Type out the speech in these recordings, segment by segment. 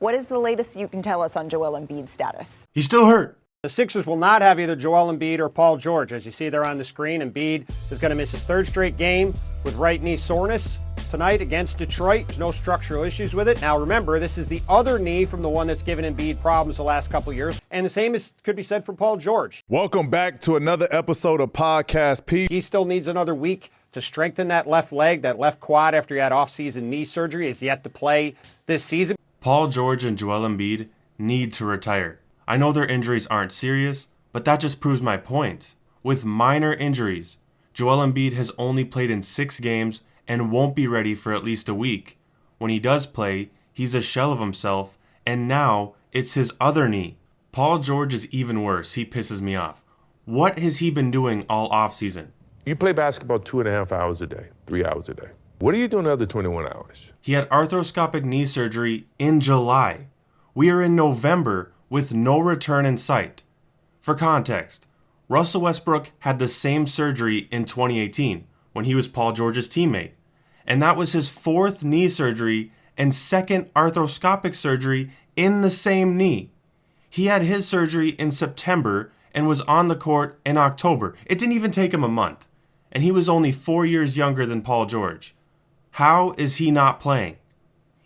What is the latest you can tell us on Joel Embiid's status? He's still hurt. The Sixers will not have either Joel Embiid or Paul George. As you see there on the screen, Embiid is going to miss his third straight game with right knee soreness tonight against Detroit. There's no structural issues with it. Now remember, this is the other knee from the one that's given Embiid problems the last couple years. And the same could be said for Paul George. Welcome back to another episode of Podcast P. He still needs another week to strengthen that left leg, that left quad after he had off-season knee surgery. He's yet to play this season. Paul George and Joel Embiid need to retire. I know their injuries aren't serious, but that just proves my point. With minor injuries, Joel Embiid has only played in 6 games and won't be ready for at least a week. When he does play, he's a shell of himself, and now it's his other knee. Paul George is even worse. He pisses me off. What has he been doing all offseason? You play basketball 2.5 hours a day, 3 hours a day. What are you doing the other 21 hours? He had arthroscopic knee surgery in July. We are in November with no return in sight. For context, Russell Westbrook had the same surgery in 2018 when he was Paul George's teammate. And that was his 4th knee surgery and 2nd arthroscopic surgery in the same knee. He had his surgery in September and was on the court in October. It didn't even take him a month. And he was only 4 years younger than Paul George. How is he not playing?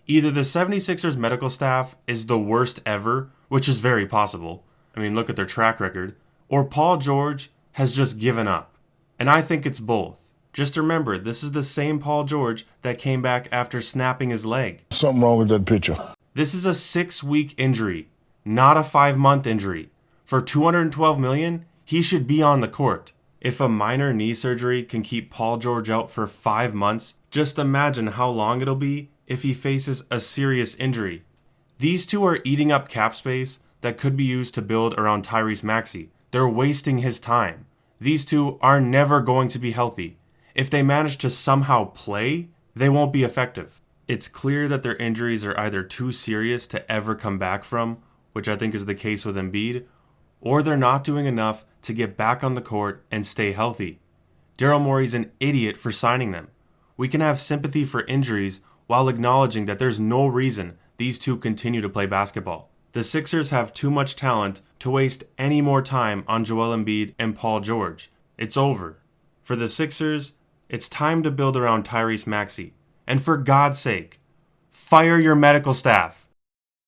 Either the 76ers medical staff is the worst ever, which is very possible. I mean, look at their track record. Or Paul George has just given up. And I think it's both. Just remember, this is the same Paul George that came back after snapping his leg. Something wrong with that picture. This is a 6-week injury, not a 5-month injury. For $212 million, he should be on the court. If a minor knee surgery can keep Paul George out for 5 months, just imagine how long it'll be if he faces a serious injury. These two are eating up cap space that could be used to build around Tyrese Maxey. They're wasting his time. These two are never going to be healthy. If they manage to somehow play, they won't be effective. It's clear that their injuries are either too serious to ever come back from, which I think is the case with Embiid, or they're not doing enough to get back on the court and stay healthy. Daryl Morey's an idiot for signing them. We can have sympathy for injuries while acknowledging that there's no reason these two continue to play basketball. The Sixers have too much talent to waste any more time on Joel Embiid and Paul George. It's over. For the Sixers, it's time to build around Tyrese Maxey. And for God's sake, fire your medical staff.